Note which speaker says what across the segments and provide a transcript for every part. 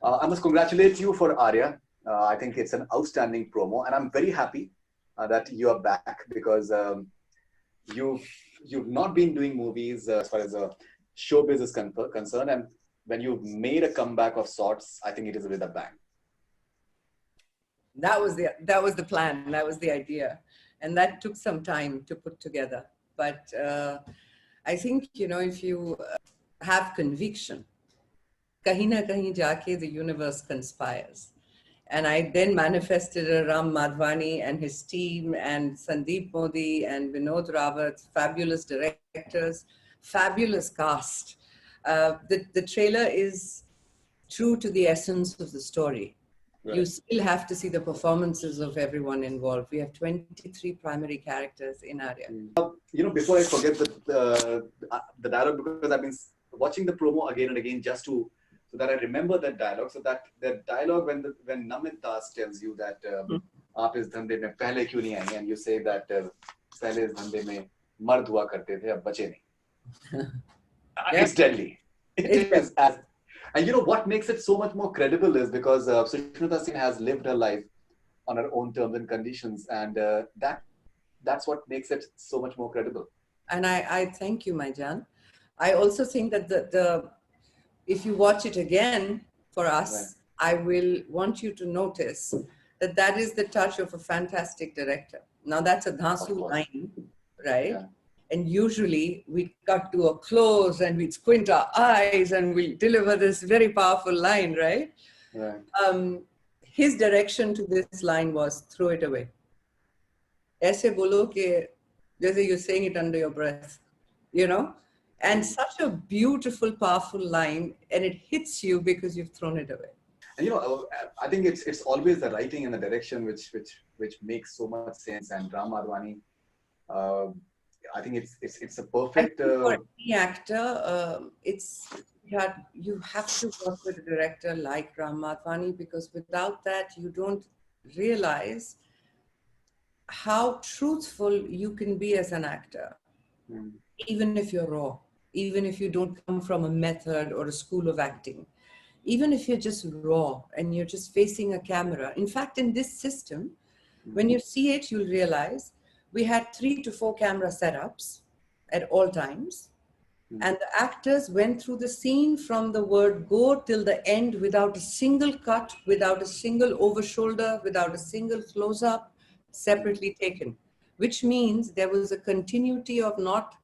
Speaker 1: I must congratulate you for Aarya. I think it's an outstanding promo, and I'm very happy that you are back because you've you've not been doing movies as far as showbiz is concerned, and when you've made a comeback of sorts, I think it is with a bang.
Speaker 2: That was the plan. That was the idea, and that took some time to put together. But I think, you know, if you have conviction, kahin na kahin jaake the universe conspires. And I then manifested Ram Madhvani and his team and Sandeep Modi and Vinod Rawat, fabulous directors, fabulous cast. The trailer is true to the essence of the story. Right. You still have to see the performances of everyone involved. We have 23 primary characters in Aarya.
Speaker 1: You know, before I forget the dialogue, because I've been watching the promo again and again just so that I remember that dialogue. So that dialogue when Namit Das tells you that आप इस धंधे में पहले क्यों नहीं आए, and you say that पहले इस धंधे में मर्द हुआ करते थे, अब बचे नहीं. It's deadly. It is as. And you know what makes it so much more credible is because Sushmita Sen has lived her life on her own terms and conditions, and that's what makes it so much more credible.
Speaker 2: And I thank you, my Jan. I also think that if you watch it again for us, right, I will want you to notice that is the touch of a fantastic director. Now that's a Dhasu line, right? Yeah. And usually we'd cut to a close and we'd squint our eyes and we'll deliver this very powerful line, right? Right. His direction to this line was throw it away. Aise bolo ke, jaise you're saying it under your breath, you know? And such a beautiful, powerful line, and it hits you because you've thrown it away.
Speaker 1: And you know, I think it's always the writing and the direction which makes so much sense. And Ram Madhvani, I think it's a perfect.
Speaker 2: For any actor, you have to work with a director like Ram Madhvani, because without that, you don't realize how truthful you can be as an actor, even if you're raw, even if you don't come from a method or a school of acting, even if you're just raw and you're just facing a camera. In fact, in this system, when you see it, you'll realize we had 3 to 4 camera setups at all times. And the actors went through the scene from the word go till the end without a single cut, without a single over shoulder, without a single close up, separately taken, which means there was a continuity of not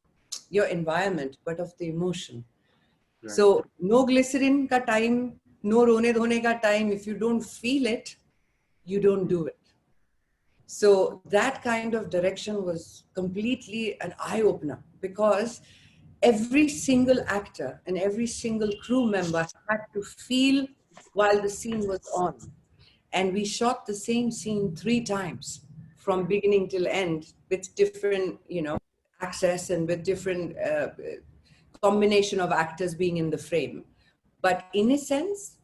Speaker 2: your environment, but of the emotion. Right. So no glycerin ka time, no rone dhone ka time. If you don't feel it, you don't do it. So that kind of direction was completely an eye-opener, because every single actor and every single crew member had to feel while the scene was on. And we shot the same scene 3 times from beginning till end with different, you know, access and with different combination of actors being in the frame. But in a sense,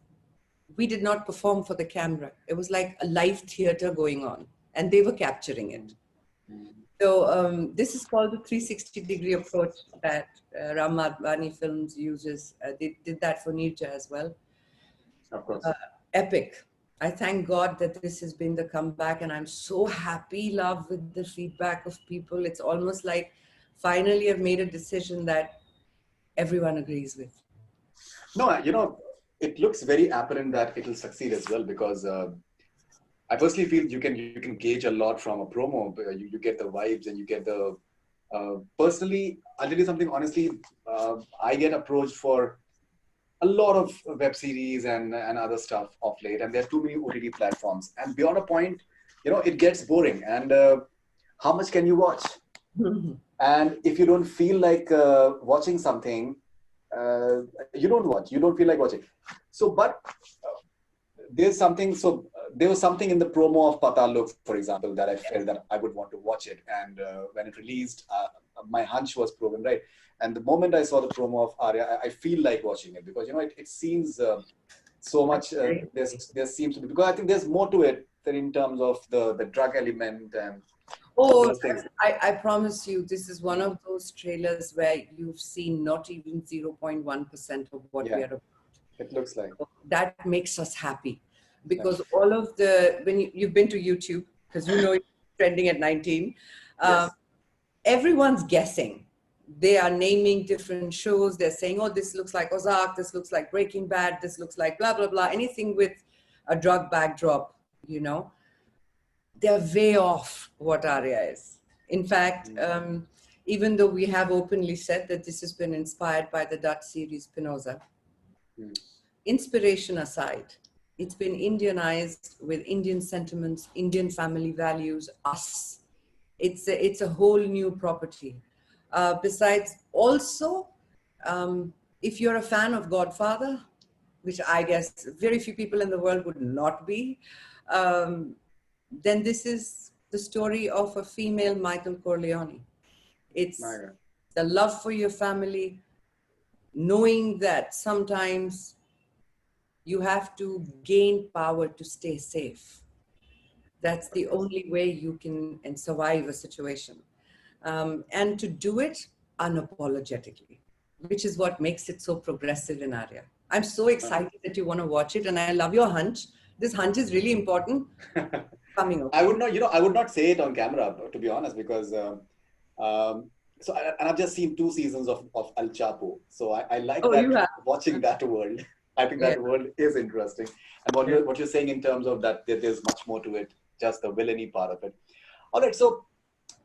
Speaker 2: we did not perform for the camera. It was like a live theater going on, and they were capturing it. So this is called the 360-degree approach that Ram Madhvani Films uses. They did that for Neerja as well.
Speaker 1: Of course.
Speaker 2: Epic. I thank God that this has been the comeback, and I'm so happy, love, with the feedback of people. It's almost like finally I've made a decision that everyone agrees with.
Speaker 1: No, you know, it looks very apparent that it will succeed as well, because I personally feel you can gauge a lot from a promo. You get the vibes and you get the. Personally, I'll tell you something honestly. I get approached for a lot of web series and other stuff of late, and there are too many OTT platforms. And beyond a point, you know, it gets boring. And how much can you watch? And if you don't feel like watching something, you don't watch. You don't feel like watching. So, but there's something. So there was something in the promo of Patal Lok, for example, that I felt that I would want to watch it. And when it released, my hunch was proven right. And the moment I saw the promo of Aarya, I feel like watching it, because, you know, it seems so much, there seems to be, because I think there's more to it than in terms of the drug element and those things.
Speaker 2: I promise you, this is one of those trailers where you've seen not even 0.1% of what we are about.
Speaker 1: It looks like.
Speaker 2: That makes us happy, because all of the, when you've been to YouTube, because you know it's trending at 19,
Speaker 1: Yes.
Speaker 2: everyone's guessing. They are naming different shows. They're saying, oh, this looks like Ozark, this looks like Breaking Bad, this looks like blah, blah, blah. Anything with a drug backdrop, you know. They're way off what Aarya is. In fact, even though we have openly said that this has been inspired by the Dutch series Spinoza, inspiration aside, it's been Indianized with Indian sentiments, Indian family values, us. It's a whole new property. Besides, also, if you're a fan of Godfather, which I guess very few people in the world would not be, then this is the story of a female Michael Corleone. It's the love for your family, knowing that sometimes you have to gain power to stay safe. That's the only way you can and survive a situation. And to do it unapologetically, which is what makes it so progressive in Aarya. I'm so excited that you want to watch it, and I love your hunch. This hunch is really important. Coming up.
Speaker 1: I would not, I would not say it on camera, to be honest, because and I've just seen 2 seasons of El Chapo, so I like watching that world. I think that world is interesting, and what you're saying in terms of that there's much more to it, just the villainy part of it. All right, so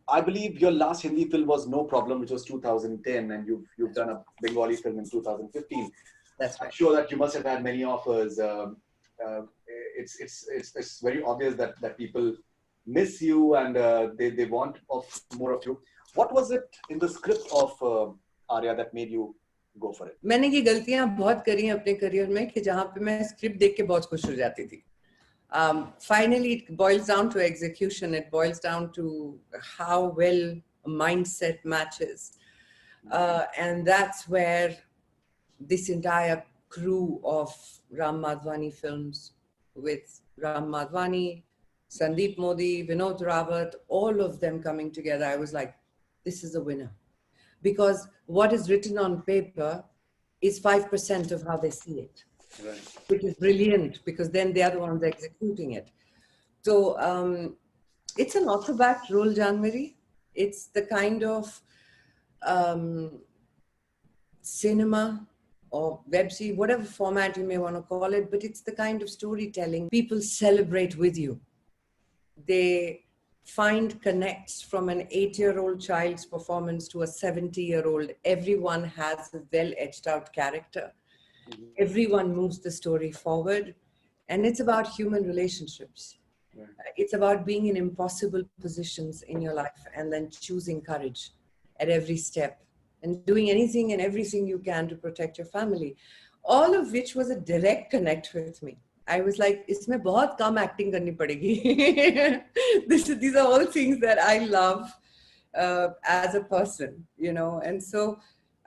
Speaker 1: I believe your last Hindi film was No Problem, which was 2010, and you've done a Bengali film in 2015.
Speaker 2: That's right.
Speaker 1: I'm sure that you must have had many offers. It's very obvious that people miss you and they want more of you. What was it in the script of Aarya that made you go for it?
Speaker 2: मैंने ये गलतियां बहुत करी हैं अपने career में कि जहां पे मैं स्क्रिप्ट देख के बहुत खुश हो जाती थी. Finally, it boils down to execution. It boils down to how well a mindset matches. And that's where this entire crew of Ram Madhwani films with Ram Madhwani, Sandeep Modi, Vinod Rawat, all of them coming together, I was like, this is a winner. Because what is written on paper is 5% of how they see it. Right. Which is brilliant, because then they are the ones executing it. So it's an orthobacked role, Janmari. It's the kind of cinema or web series, whatever format you may want to call it, but it's the kind of storytelling people celebrate with you. They find connects from an 8-year-old child's performance to a 70-year-old. Everyone has a well-etched out character. Everyone moves the story forward, and it's about human relationships. Right. It's about being in impossible positions in your life and then choosing courage at every step and doing anything and everything you can to protect your family. All of which was a direct connect with me. I was like, isme bahut kam acting karni padegi. These are all things that I love as a person, you know. And so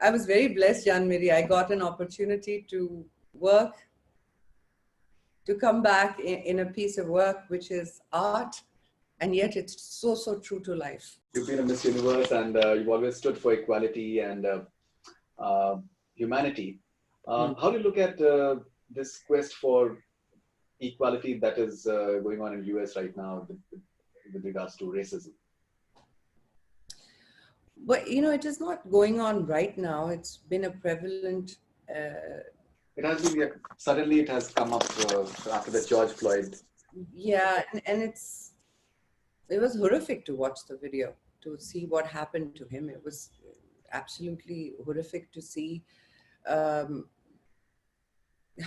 Speaker 2: I was very blessed, Janmari. I got an opportunity to work, to come back in a piece of work which is art, and yet it's so, so true to life.
Speaker 1: You've been a Miss Universe, and you've always stood for equality and humanity. How do you look at this quest for equality that is going on in the US right now with regards to racism?
Speaker 2: But, you know, it is not going on right now. It's been a prevalent...
Speaker 1: it has been, suddenly it has come up after the George Floyd.
Speaker 2: Yeah, and it was horrific to watch the video, to see what happened to him. It was absolutely horrific to see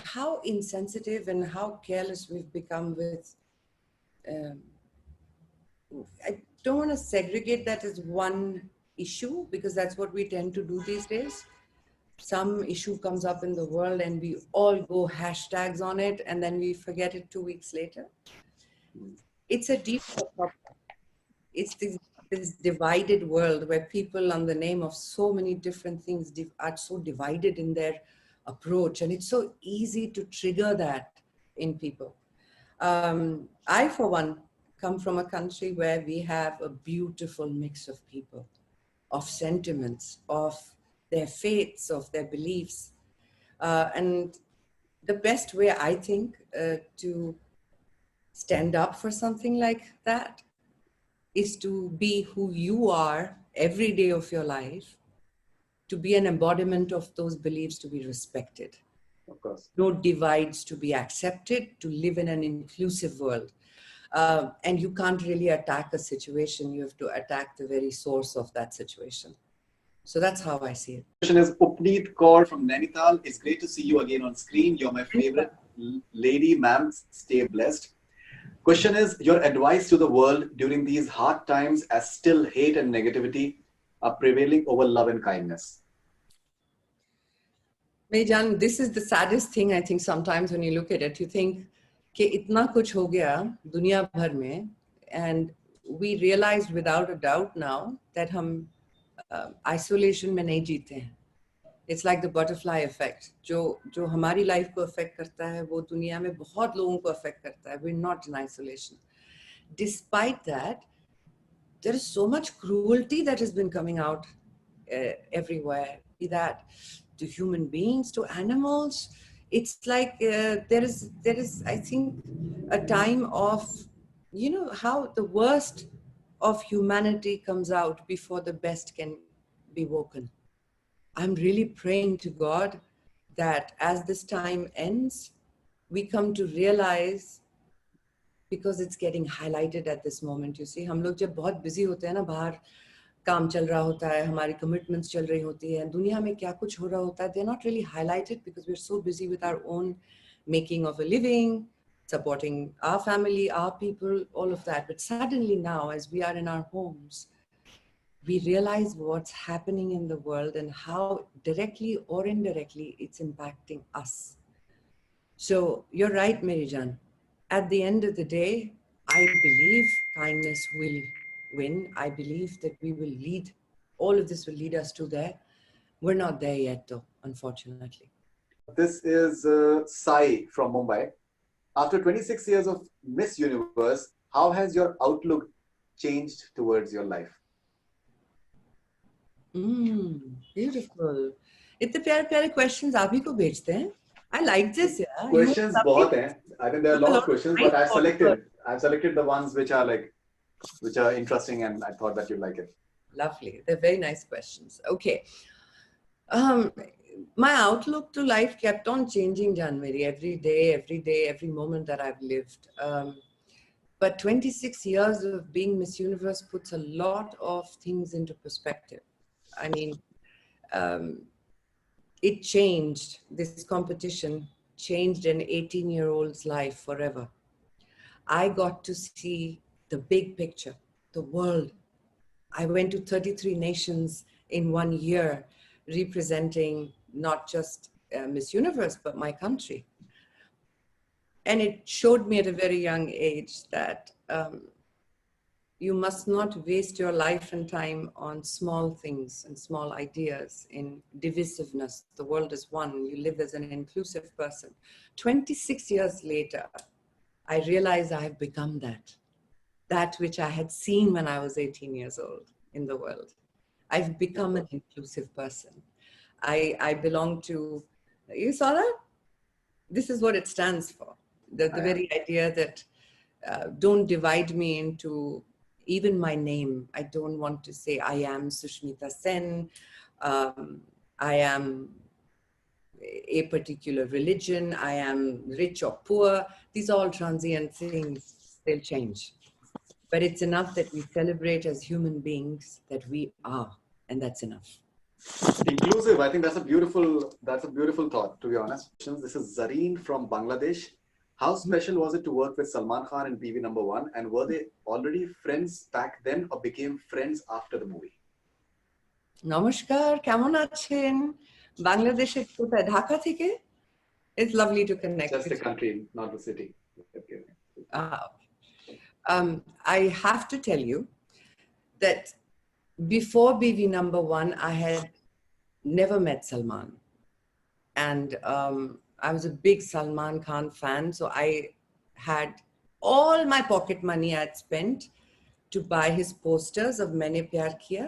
Speaker 2: how insensitive and how careless we've become with... I don't want to segregate that as one issue, because that's what we tend to do these days. Some issue comes up in the world and we all go hashtags on it, and then we forget it 2 weeks later. It's a deep problem. It's this divided world where people, on the name of so many different things, are so divided in their approach, and it's so easy to trigger that in people. I, for one, come from a country where we have a beautiful mix of people, of sentiments, of their faiths, of their beliefs. And the best way I think to stand up for something like that is to be who you are every day of your life, to be an embodiment of those beliefs, to be respected.
Speaker 1: Of course.
Speaker 2: No divides to be accepted, to live in an inclusive world. And you can't really attack a situation, you have to attack the very source of that situation. So that's how I see it.
Speaker 1: Question is Upneet Kaur from Nainital. It's great to see you again on screen. You're my favorite lady, ma'am. Stay blessed. Question is your advice to the world during these hard times as still hate and negativity are prevailing over love and kindness.
Speaker 2: Mejan, this is the saddest thing I think sometimes when you look at it, you think कि इतना कुछ हो गया दुनिया भर में, and we realized without a doubt now that हम isolation में नहीं जीते हैं. It's like the butterfly effect. जो हमारी life को affect करता है वो दुनिया में बहुत लोगों को affect करता है. We're not in isolation. Despite that, there is so much cruelty that has been coming out everywhere. Be that to human beings, to animals. It's like there is I think a time of, you know, how the worst of humanity comes out before the best can be woken. I'm really praying to God that as this time ends, we come to realize, because it's getting highlighted at this moment. You see, हम लोग जब बहुत busy होते हैं ना, बाहर काम चल रहा होता है, हमारी commitments चल रही होती है, दुनिया में क्या कुछ हो रहा होता है, they're not really highlighted because we're so busy with our own making of a living, supporting our family, our people, all of that. But suddenly now, as we are in our homes, we realize what's happening in the world and how directly or indirectly it's impacting us. So you're right, Merijan. At the end of the day, I believe kindness will win. I believe that we will lead, all of this will lead us to there. We're not there yet though, unfortunately.
Speaker 1: This is Sai from Mumbai. After 26 years of Miss Universe, how has your outlook changed towards your life?
Speaker 2: Beautiful. इतने प्यारे प्यारे questions आप ही को भेजते हैं. I like this, yeah.
Speaker 1: Questions बहुत हैं. I think there are a lot of questions, but I've selected the ones which are interesting, and I thought that you'd like it.
Speaker 2: Lovely. They're very nice questions. Okay. My outlook to life kept on changing, Janmari, every day, every moment that I've lived. But 26 years of being Miss Universe puts a lot of things into perspective. I mean, it changed, this competition changed an 18-year-old's life forever. I got to see the big picture, the world. I went to 33 nations in 1 year, representing not just Miss Universe, but my country. And it showed me at a very young age that you must not waste your life and time on small things and small ideas in divisiveness. The world is one. You live as an inclusive person. 26 years later, I realized I have become that which I had seen when I was 18 years old in the world. I've become an inclusive person. I belong to, you saw that? This is what it stands for. The very idea that don't divide me into even my name. I don't want to say I am Sushmita Sen. I am a particular religion. I am rich or poor. These are all transient things. They'll change. But it's enough that we celebrate as human beings that we are, and that's enough.
Speaker 1: Inclusive. I think that's a beautiful thought, to be honest. This is Zareen from Bangladesh. How special was it to work with Salman Khan in PV number 1? And were they already friends back then or became friends after the movie?
Speaker 2: Namaskar, কেমন আছেন? Bangladesh কোথায়? ঢাকা থেকে? It's lovely to connect.
Speaker 1: Just the country, not the city. Okay.
Speaker 2: I have to tell you that before BV number 1, I had never met Salman. And I was a big Salman Khan fan. So I had all my pocket money I'd spent to buy his posters of Maine Pyar Kiya.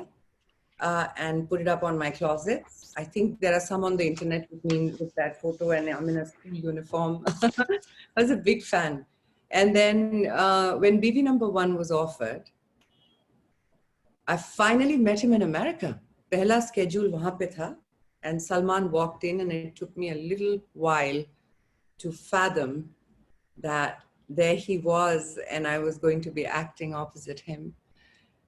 Speaker 2: and put it up on my closet. I think there are some on the internet with me with that photo, and I'm in a school uniform. I was a big fan. And then when BB number one was offered, I finally met him in America. Pehla schedule wahan pe tha, and Salman walked in, and it took me a little while to fathom that there he was, and I was going to be acting opposite him.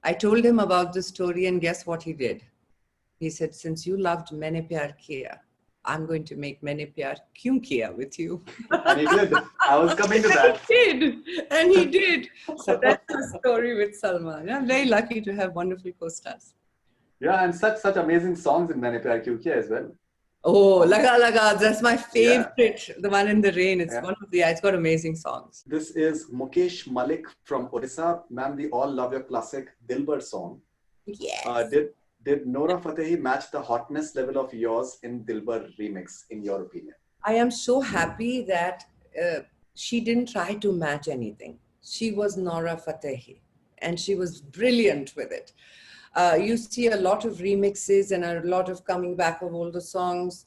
Speaker 2: I told him about the story, and guess what he did? He said, since you loved Maine Pyar Kiya, I'm going to make Maine Pyar Kyun Kiya with you.
Speaker 1: And he did. I was coming to that.
Speaker 2: He did. And he did. So that's the story with Salman. I'm very lucky to have wonderful co-stars.
Speaker 1: Yeah, and such amazing songs in Maine Pyar Kyun Kiya as well.
Speaker 2: Oh, Laga Laga, that's my favorite. Yeah. The one in the rain. It's one of the, it's got amazing songs.
Speaker 1: This is Mukesh Malik from Odisha. Ma'am, we all love your classic Dilbar song.
Speaker 2: Yes.
Speaker 1: Did Nora Fatehi match the hotness level of yours in Dilbar remix, in your opinion?
Speaker 2: I am so happy that she didn't try to match anything. She was Nora Fatehi, and she was brilliant with it. You see a lot of remixes and a lot of coming back of older songs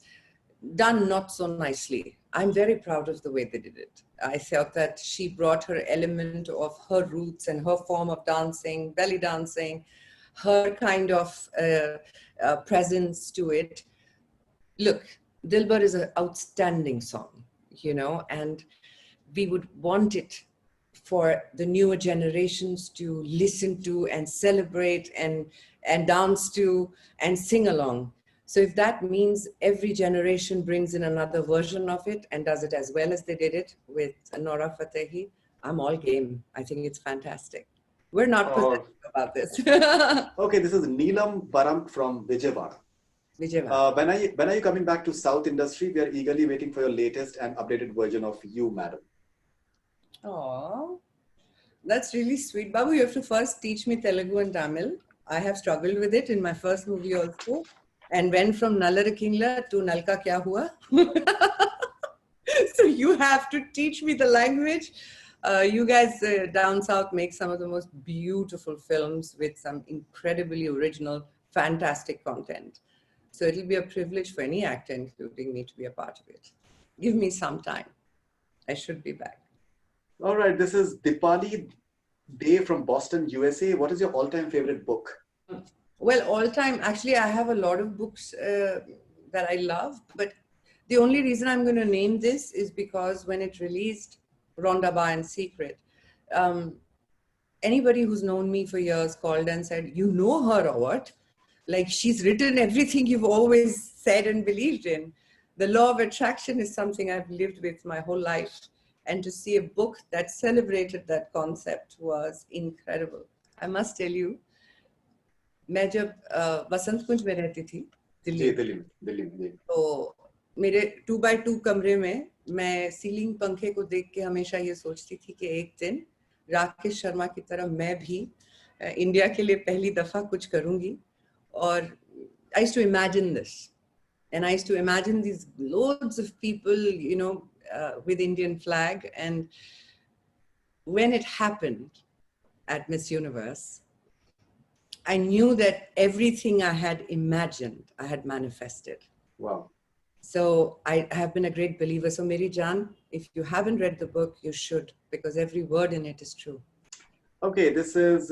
Speaker 2: done not so nicely. I'm very proud of the way they did it. I felt that she brought her element of her roots and her form of dancing, belly dancing, her kind of presence to it. Look, Dilbar is an outstanding song, you know, and we would want it for the newer generations to listen to and celebrate and dance to and sing along. So if that means every generation brings in another version of it and does it as well as they did it with Nora Fatehi, I'm all game. I think it's fantastic. We're not possessive about this.
Speaker 1: Okay, this is Neelam Baram from Vijayawada. When are you coming back to South industry? We are eagerly waiting for your latest and updated version of you, madam.
Speaker 2: Oh, that's really sweet. Babu, you have to first teach me Telugu and Tamil. I have struggled with it in my first movie also, and went from Nallara Kingla to Nalka Kya Hua. So you have to teach me the language. You guys down south make some of the most beautiful films with some incredibly original, fantastic content. So it'll be a privilege for any actor, including me, to be a part of it. Give me some time. I should be back.
Speaker 1: All right, this is Dipali Day from Boston, USA. What is your all-time favorite book?
Speaker 2: Well, all-time, actually, I have a lot of books that I love, but the only reason I'm going to name this is because when it released, Rhonda Bar in Secret, anybody who's known me for years called and said, you know her or what? Like, she's written everything you've always said and believed in. The law of attraction is something I've lived with my whole life. And to see a book that celebrated that concept was incredible. I must tell you, मैं जब वसंत कुंज में रहती थी दिल्ली में, तो मेरे 2x2 कमरे में मैं सीलिंग पंखे को देख के हमेशा ये सोचती थी कि एक दिन राकेश शर्मा की तरह मैं भी इंडिया के लिए पहली दफा कुछ करूंगी. और I used to imagine this, and I used to imagine these loads of people, you know, with Indian flag. And when it happened at Miss Universe, I knew that everything I had imagined, I had manifested.
Speaker 1: Wow.
Speaker 2: So I have been a great believer. So Meri Jaan, if you haven't read the book, you should, because every word in it is true.
Speaker 1: Okay, this is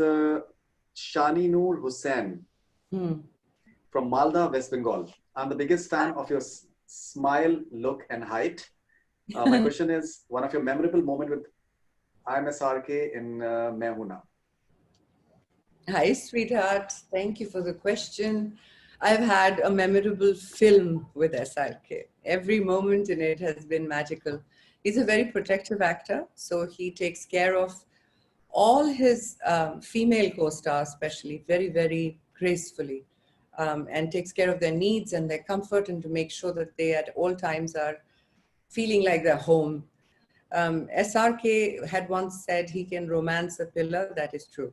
Speaker 1: Shani Noor Hussain from Malda, West Bengal. I'm the biggest fan of your smile, look, and height. My question is, one of your memorable moments with SRK in Main Hoon Na.
Speaker 2: Hi, sweetheart. Thank you for the question. I've had a memorable film with SRK. Every moment in it has been magical. He's a very protective actor, so he takes care of all his female co-stars, especially, very, very gracefully, and takes care of their needs and their comfort, and to make sure that they at all times are feeling like they're home. SRK had once said he can romance a pillar. That is true.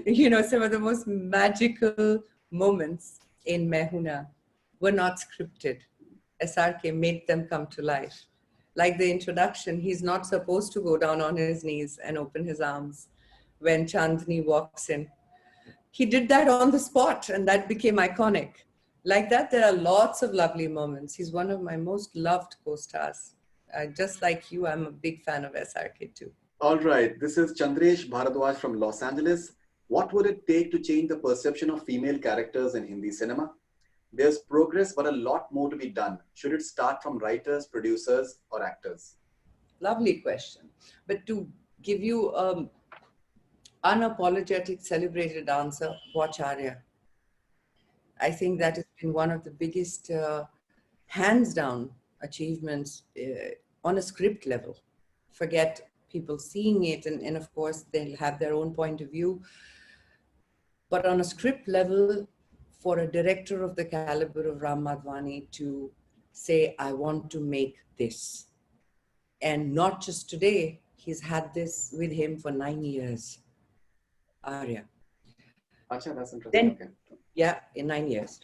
Speaker 2: You know, some of the most magical moments in Main Hoon Na were not scripted. SRK made them come to life. Like the introduction, he's not supposed to go down on his knees and open his arms when Chandni walks in. he did that on the spot and that became iconic. Like that, there are lots of lovely moments. He's one of my most loved co-stars. Just like you, I'm a big fan of SRK too.
Speaker 1: All right, this is Chandresh Bharadwaj from Los Angeles. What would it take to change the perception of female characters in Hindi cinema? There's progress, but a lot more to be done. Should it start from writers, producers, or actors?
Speaker 2: Lovely question. But to give you an unapologetic, celebrated answer, watch Aarya. I think that has been one of the biggest, hands down, achievements on a script level. Forget people seeing it, and of course, they'll have their own point of view. But on a script level, for a director of the caliber of Ram Madhvani to say, I want to make this. And not just today, he's had this with him for 9 years. Aarya.
Speaker 1: Achha, that's interesting.
Speaker 2: Then,
Speaker 1: okay.
Speaker 2: Yeah, in 9 years.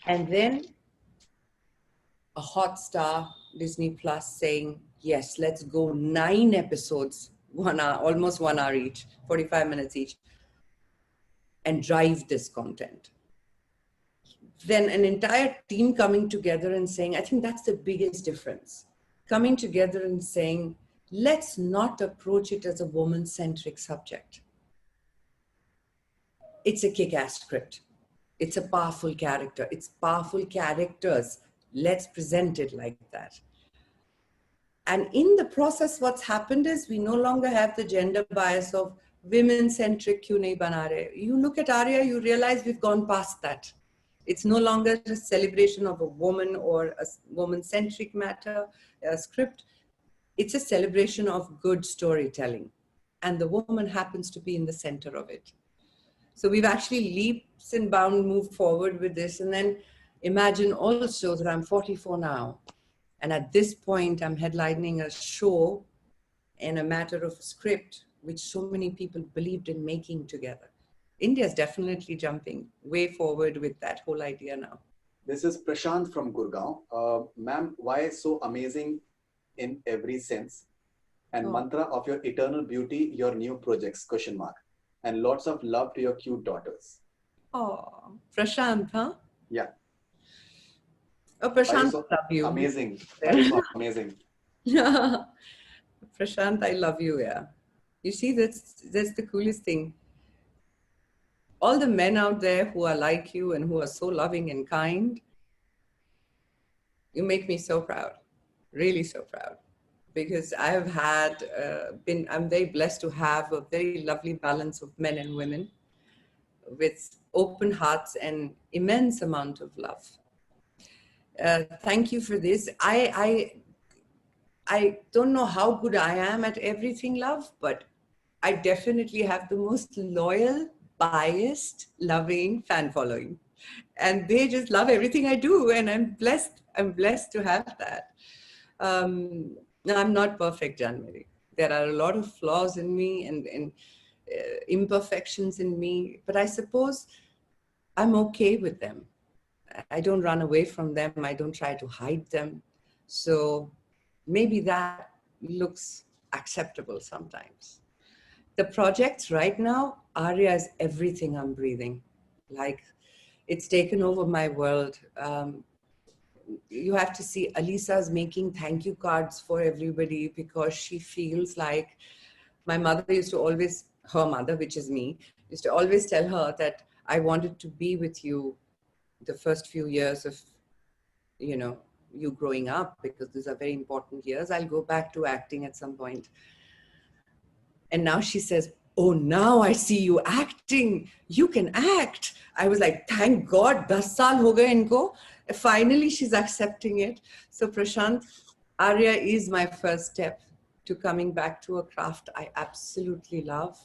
Speaker 2: And then a hot star, Disney Plus, saying, yes, let's go 9 episodes, 1 hour, almost 1 hour each, 45 minutes each, and drive this content. Then an entire team coming together and saying, I think that's the biggest difference. Coming together and saying, let's not approach it as a woman-centric subject. It's a kick-ass script. It's a powerful character. It's powerful characters. Let's present it like that. And in the process, what's happened is we no longer have the gender bias of women-centric kyun nahi bana rahe. You look at Aarya, you realize we've gone past that. It's no longer a celebration of a woman or a woman-centric matter, a script. It's a celebration of good storytelling. And the woman happens to be in the center of it. So we've actually leaps and bounds moved forward with this. And then imagine also that I'm 44 now. And at this point, I'm headlining a show in a matter of script, which so many people believed in making together. India is definitely jumping way forward with that whole idea now.
Speaker 1: This is Prashant from Gurgaon. Ma'am, why so amazing in every sense? And mantra of your eternal beauty, your new projects, ? And lots of love to your cute daughters.
Speaker 2: Oh, Prashant, huh?
Speaker 1: Yeah.
Speaker 2: Oh, Prashant,
Speaker 1: so
Speaker 2: I love you.
Speaker 1: Amazing. So amazing.
Speaker 2: Prashant, I love you, yeah. You see, that's the coolest thing. All the men out there who are like you and who are so loving and kind, you make me so proud, really so proud. Because I have had, I'm very blessed to have a very lovely balance of men and women with open hearts and immense amount of love. Thank you for this. I don't know how good I am at everything, love, but I definitely have the most loyal, biased, loving fan following. And they just love everything I do. And I'm blessed to have that. I'm not perfect, Janmari. There are a lot of flaws in me and imperfections in me, but I suppose I'm okay with them. I don't run away from them. I don't try to hide them. So maybe that looks acceptable sometimes. The projects right now, Aarya is everything I'm breathing. Like, it's taken over my world. You have to see Alisa's making thank you cards for everybody because she feels like my mother used to always, her mother, which is me, used to always tell her that I wanted to be with you the first few years of, you growing up, because these are very important years. I'll go back to acting at some point. And now she says, oh, now I see you acting. You can act. I was like, thank God, 10 saal ho gaye inko. Finally, she's accepting it. So Prashant, Aarya is my first step to coming back to a craft I absolutely love.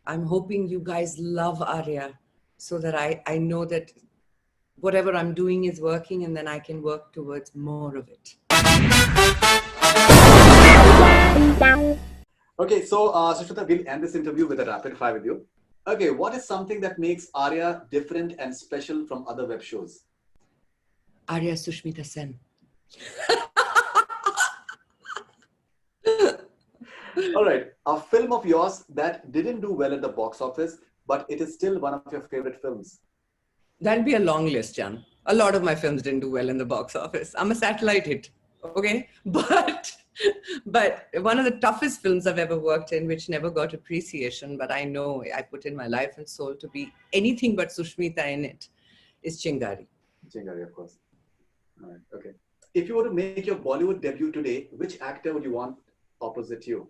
Speaker 2: I'm hoping you guys love Aarya so that I know that whatever I'm doing is working and then I can work towards more of it.
Speaker 1: Okay, so Sushmita, we'll end this interview with a rapid fire with you. Okay, what is something that makes Aarya different and special from other web shows?
Speaker 2: Aarya Sushmita Sen.
Speaker 1: All right, a film of yours that didn't do well at the box office, but it is still one of your favorite films.
Speaker 2: That'll be a long list, Jan. A lot of my films didn't do well in the box office. I'm a satellite hit, okay? But one of the toughest films I've ever worked in, which never got appreciation, but I know I put in my life and soul to be anything but Sushmita in it, is Chingari.
Speaker 1: Chingari, of course. All right, okay. If you were to make your Bollywood debut today, which actor would you want opposite you?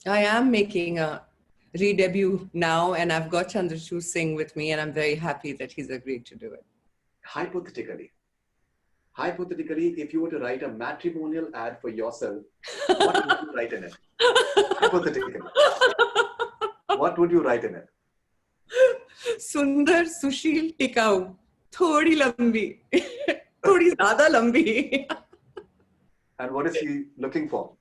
Speaker 2: I am making a re-debut now, and I've got Chandrachud Singh with me, and I'm very happy that he's agreed to do it.
Speaker 1: Hypothetically, if you were to write a matrimonial ad for yourself, what would you write in it? Hypothetically, what would you write in it?
Speaker 2: Sundar, Sushil, Tikau, thodi lambi, thodi zyada lambi.
Speaker 1: And what is he looking for?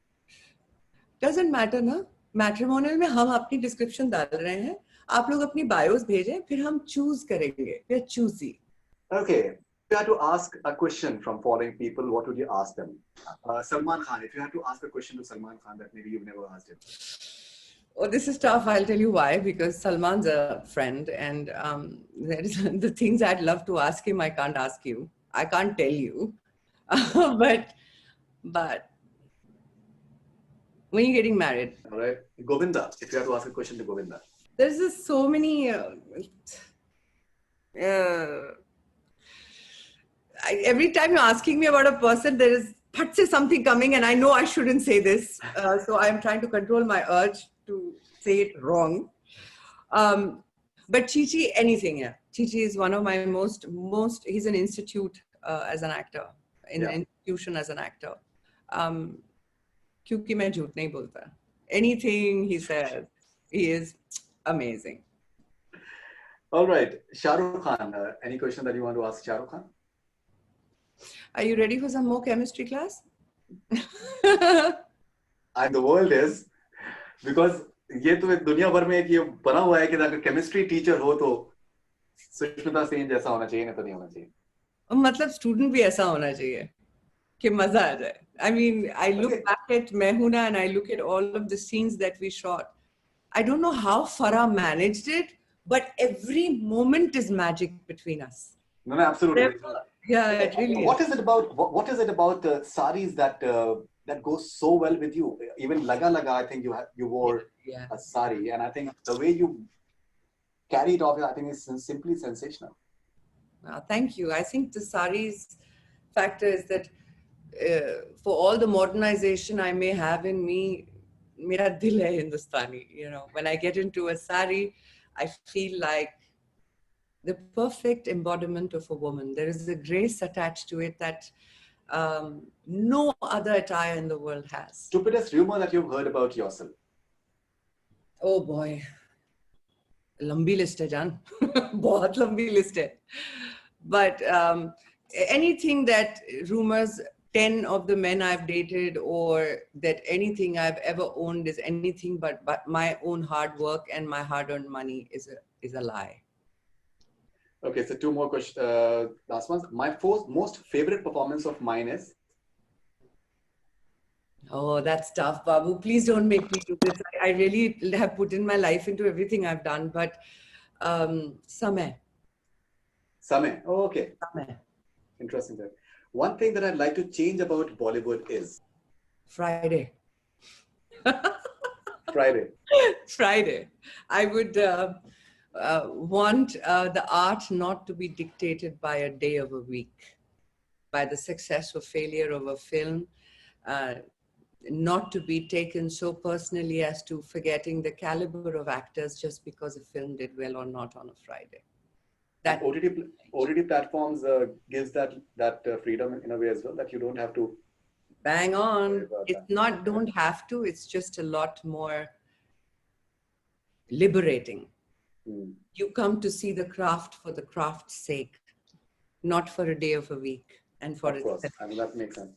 Speaker 2: Doesn't matter ना. Matrimonial में हम अपनी description डाल रहे हैं, आप लोग अपनी बायोस भेजें, फिर हम चूज करेंगे. We are choosy.
Speaker 1: Okay, if you had to ask a question from following people, what would you ask them? Salman Khan, if you had to ask a question to Salman Khan that maybe you've never asked him.
Speaker 2: Oh, this is tough. I'll tell you why. Because Salman's a friend, and the things I'd love to ask him, I can't ask you. I can't tell you. But when you're getting married.
Speaker 1: All right. Govinda, if you have to ask a question to Govinda.
Speaker 2: There's just so many... every time you're asking me about a person, there is something coming, and I know I shouldn't say this. So I'm trying to control my urge to say it wrong. But Chichi, anything, yeah. Chichi is one of my most, he's an institute as an actor, an institution as an actor. क्योंकि मैं झूठ नहीं बोलता. Anything he says, he is amazing.
Speaker 1: All right, Shah Rukh Khan, any question that you want to ask Shah Rukh Khan?
Speaker 2: Are you ready for some more chemistry class?
Speaker 1: And the world is, because ये तो दुनिया भर में एक ये बना हुआ है कि अगर chemistry teacher हो तो सुष्मिता सेन जैसा होना चाहिए, नहीं तो नहीं होना चाहिए.
Speaker 2: मतलब student भी ऐसा होना चाहिए कि मजा आ जाए. I mean, I look back at Mehuna and I look at all of the scenes that we shot. I don't know how Farah managed it, but every moment is magic between us.
Speaker 1: No, absolutely.
Speaker 2: Yeah, it really
Speaker 1: What is it about saris that goes so well with you? Even Laga Laga, I think you wore a sari, and I think the way you carry it off, I think is simply sensational.
Speaker 2: Thank you. I think the saris factor is that for all the modernization I may have in me, mera dil hai Hindustani. You know, when I get into a sari, I feel like the perfect embodiment of a woman. There is a grace attached to it that no other attire in the world has.
Speaker 1: Stupidest rumor that you've heard about yourself?
Speaker 2: Oh boy. Lambi list hai, Jan. Bahut lambi list hai. But anything that rumors 10 of the men I've dated or that anything I've ever owned is anything but my own hard work and my hard-earned money is a lie.
Speaker 1: Okay, so two more questions. Last ones. My most favorite performance of mine is?
Speaker 2: Oh, that's tough, Babu. Please don't make me do this. I really have put in my life into everything I've done, but Samay.
Speaker 1: Samay. Oh, okay.
Speaker 2: Samay.
Speaker 1: Interesting. One thing that I'd like to change about Bollywood is?
Speaker 2: Friday.
Speaker 1: Friday.
Speaker 2: I would want the art not to be dictated by a day of a week, by the success or failure of a film, not to be taken so personally as to forgetting the caliber of actors just because a film did well or not on a Friday.
Speaker 1: That OTT platforms gives that freedom in a way as well, that you don't have to.
Speaker 2: Bang on. It's not don't have to. It's just a lot more liberating. You come to see the craft for the craft's sake, not for a day of a week. And for
Speaker 1: of course, I mean, that makes sense.